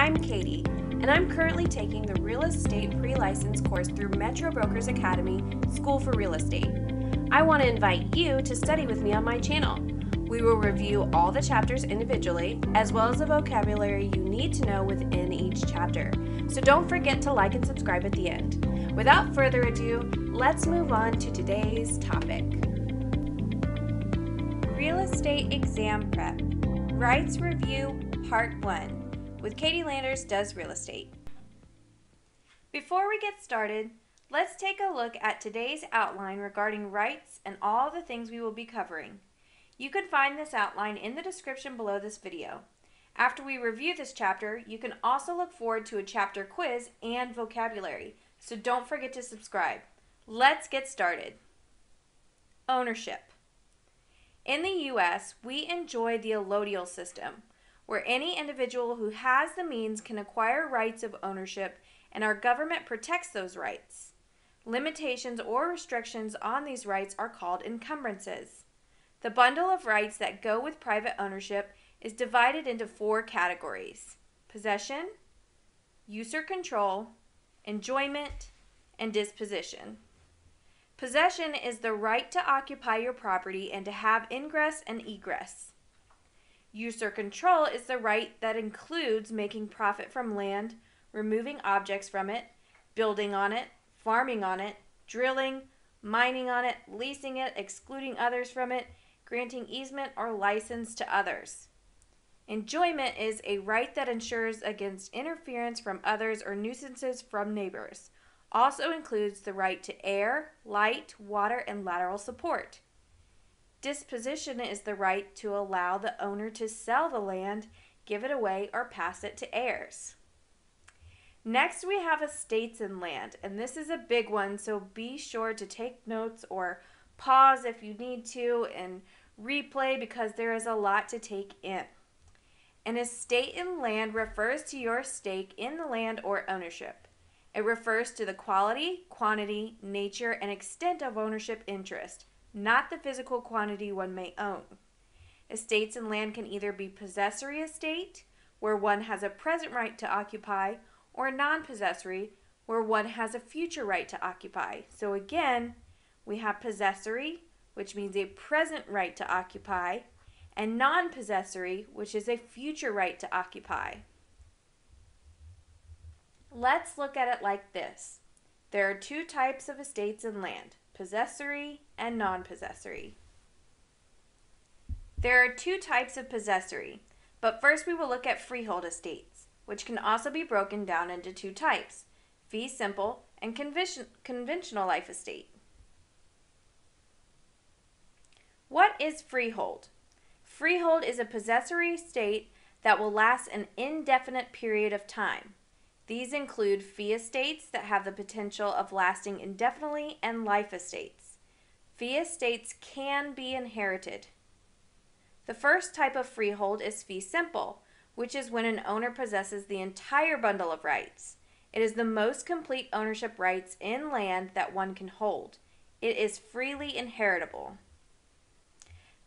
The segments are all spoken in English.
I'm Katie, and I'm currently taking the Real Estate Pre-License course through Metro Brokers Academy School for Real Estate. I want to invite you to study with me on my channel. We will review all the chapters individually, as well as the vocabulary you need to know within each chapter. So don't forget to like and subscribe at the end. Without further ado, let's move on to today's topic. Real Estate Exam Prep, Rights Review Part 1, with Katie Landers Does Real Estate. Before we get started, let's take a look at today's outline regarding rights and all the things we will be covering. You can find this outline in the description below this video. After we review this chapter, you can also look forward to a chapter quiz and vocabulary, so don't forget to subscribe. Let's get started. Ownership. In the U.S., we enjoy the allodial system, where any individual who has the means can acquire rights of ownership, and our government protects those rights. Limitations or restrictions on these rights are called encumbrances. The bundle of rights that go with private ownership is divided into 4 categories: possession, use or control, enjoyment, and disposition. Possession is the right to occupy your property and to have ingress and egress. Use or control is the right that includes making profit from land, removing objects from it, building on it, farming on it, drilling, mining on it, leasing it, excluding others from it, granting easement or license to others. Enjoyment is a right that ensures against interference from others or nuisances from neighbors. Also includes the right to air, light, water, and lateral support. Disposition is the right to allow the owner to sell the land, give it away, or pass it to heirs. Next, we have estates and land, and this is a big one, so be sure to take notes or pause if you need to and replay because there is a lot to take in. An estate in land refers to your stake in the land or ownership. It refers to the quality, quantity, nature, and extent of ownership interest, not the physical quantity one may own. Estates in land can either be possessory estate, where one has a present right to occupy, or non-possessory, where one has a future right to occupy. So again, we have possessory, which means a present right to occupy, and non-possessory, which is a future right to occupy. Let's look at it like this. There are 2 types of estates in land, possessory and non-possessory. There are 2 types of possessory, but first we will look at freehold estates, which can also be broken down into 2 types, fee simple and conventional life estate. What is freehold? Freehold is a possessory estate that will last an indefinite period of time. These include fee estates that have the potential of lasting indefinitely and life estates. Fee estates can be inherited. The first type of freehold is fee simple, which is when an owner possesses the entire bundle of rights. It is the most complete ownership rights in land that one can hold. It is freely inheritable.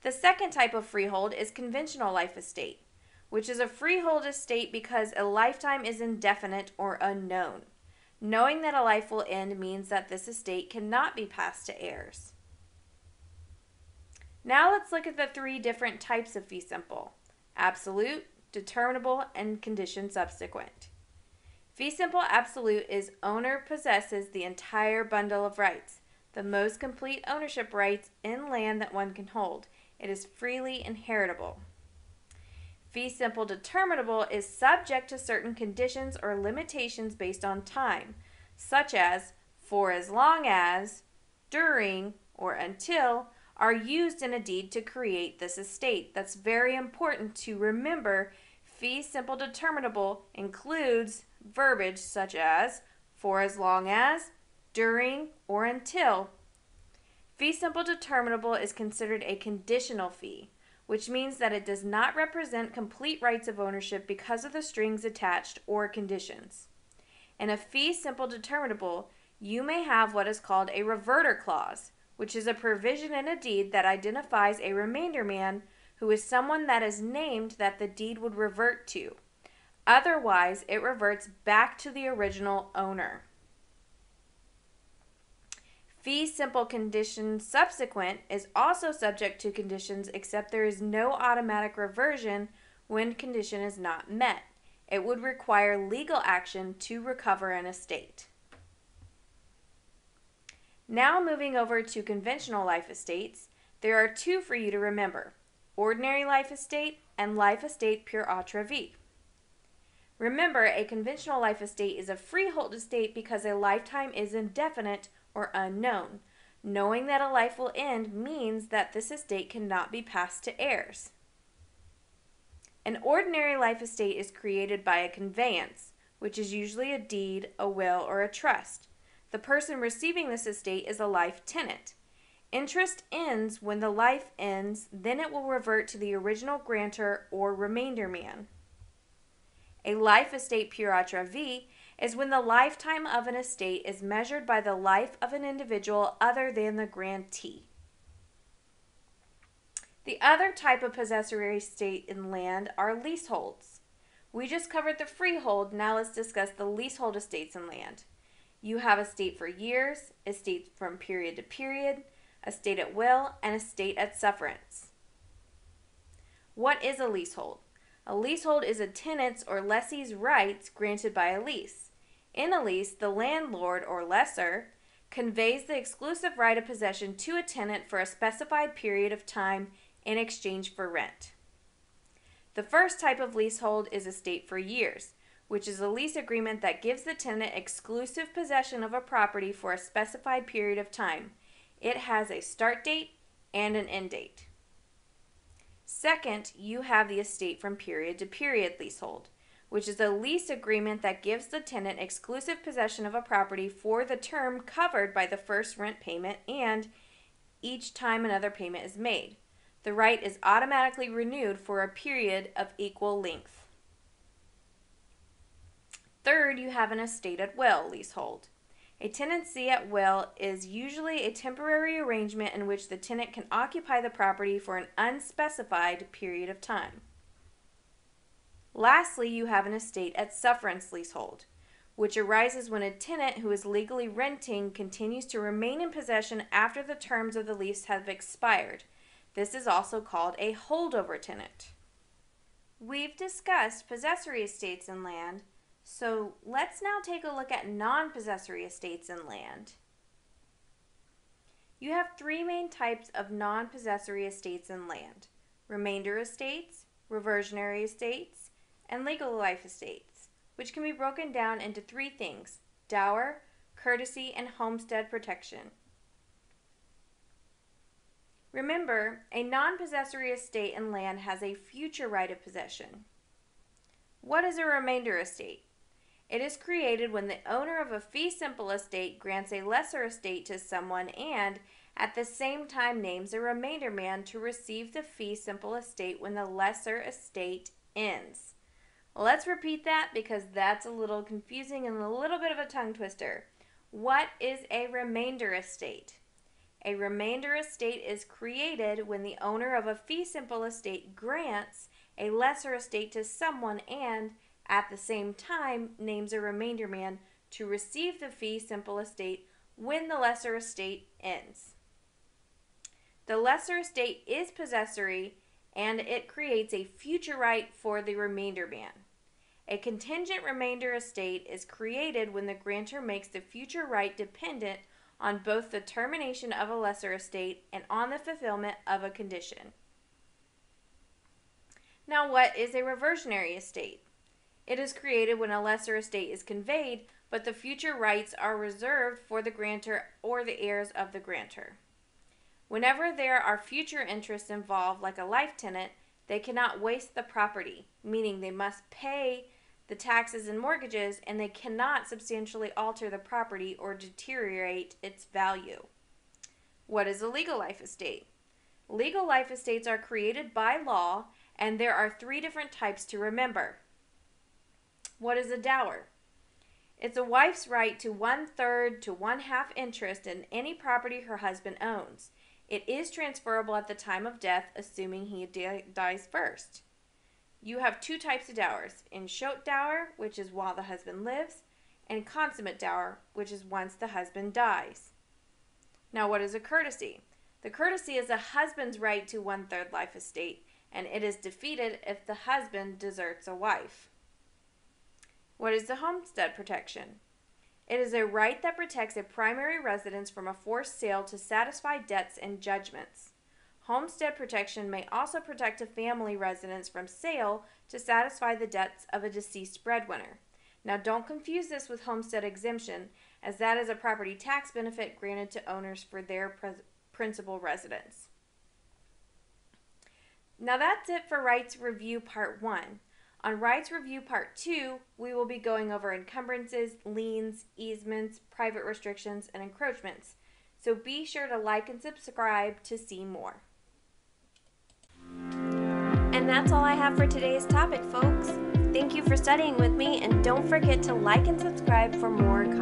The second type of freehold is conventional life estate, which is a freehold estate because a lifetime is indefinite or unknown. Knowing that a life will end means that this estate cannot be passed to heirs. Now let's look at the 3 different types of fee simple: absolute, determinable, and condition subsequent. Fee simple absolute is owner possesses the entire bundle of rights, the most complete ownership rights in land that one can hold. It is freely inheritable. Fee simple determinable is subject to certain conditions or limitations based on time, such as for as long as, during, or until are used in a deed to create this estate. That's very important to remember. Fee simple determinable includes verbiage such as for as long as, during, or until. Fee simple determinable is considered a conditional fee, which means that it does not represent complete rights of ownership because of the strings attached or conditions. In a fee simple determinable, you may have what is called a reverter clause, which is a provision in a deed that identifies a remainder man who is someone that is named that the deed would revert to. Otherwise, it reverts back to the original owner. Fee simple condition subsequent is also subject to conditions, except there is no automatic reversion when condition is not met. It would require legal action to recover an estate. Now moving over to conventional life estates, there are two for you to remember: ordinary life estate and life estate pure Autre. Remember, a conventional life estate is a freehold estate because a lifetime is indefinite or unknown. Knowing that a life will end means that this estate cannot be passed to heirs. An ordinary life estate is created by a conveyance, which is usually a deed, a will, or a trust. The person receiving this estate is a life tenant. Interest ends when the life ends, then it will revert to the original grantor or remainder man. A life estate pure Autre is when the lifetime of an estate is measured by the life of an individual other than the grantee. The other type of possessory estate in land are leaseholds. We just covered the freehold, now let's discuss the leasehold estates in land. You have estate for years, estate from period to period, estate at will, and estate at sufferance. What is a leasehold? A leasehold is a tenant's or lessee's rights granted by a lease. In a lease, the landlord or lessor conveys the exclusive right of possession to a tenant for a specified period of time in exchange for rent. The first type of leasehold is estate for years, which is a lease agreement that gives the tenant exclusive possession of a property for a specified period of time. It has a start date and an end date. Second, you have the estate from period to period leasehold, which is a lease agreement that gives the tenant exclusive possession of a property for the term covered by the first rent payment and each time another payment is made. The right is automatically renewed for a period of equal length. Third, you have an estate at will leasehold. A tenancy at will is usually a temporary arrangement in which the tenant can occupy the property for an unspecified period of time. Lastly, you have an estate at sufferance leasehold, which arises when a tenant who is legally renting continues to remain in possession after the terms of the lease have expired. This is also called a holdover tenant. We've discussed possessory estates in land, so let's now take a look at non-possessory estates in land. You have three main types of non-possessory estates in land: remainder estates, reversionary estates, and legal life estates, which can be broken down into three things: dower, courtesy, and homestead protection. Remember, a non-possessory estate in land has a future right of possession. What is a remainder estate? It is created when the owner of a fee simple estate grants a lesser estate to someone and, at the same time, names a remainder man to receive the fee simple estate when the lesser estate ends. Let's repeat that because that's a little confusing and a little bit of a tongue twister. What is a remainder estate? A remainder estate is created when the owner of a fee simple estate grants a lesser estate to someone and, at the same time, names a remainder man to receive the fee simple estate when the lesser estate ends. The lesser estate is possessory and it creates a future right for the remainder man. A contingent remainder estate is created when the grantor makes the future right dependent on both the termination of a lesser estate and on the fulfillment of a condition. Now, what is a reversionary estate? It is created when a lesser estate is conveyed, but the future rights are reserved for the grantor or the heirs of the grantor. Whenever there are future interests involved, like a life tenant, they cannot waste the property, meaning they must pay the taxes and mortgages, and they cannot substantially alter the property or deteriorate its value. What is a legal life estate? Legal life estates are created by law, and there are three different types to remember. What is a dower? It's a wife's right to 1/3 to 1/2 interest in any property her husband owns. It is transferable at the time of death, assuming he dies first. You have two types of dowers: in-shoat dower, which is while the husband lives, and consummate dower, which is once the husband dies. Now, what is a courtesy? The courtesy is a husband's right to 1/3 life estate, and it is defeated if the husband deserts a wife. What is the homestead protection? It is a right that protects a primary residence from a forced sale to satisfy debts and judgments. Homestead protection may also protect a family residence from sale to satisfy the debts of a deceased breadwinner. Now, don't confuse this with homestead exemption, as that is a property tax benefit granted to owners for their principal residence. Now, that's it for Rights Review Part 1. On Rights Review Part 2, we will be going over encumbrances, liens, easements, private restrictions, and encroachments. So be sure to like and subscribe to see more. And that's all I have for today's topic, folks. Thank you for studying with me, and don't forget to like and subscribe for more content.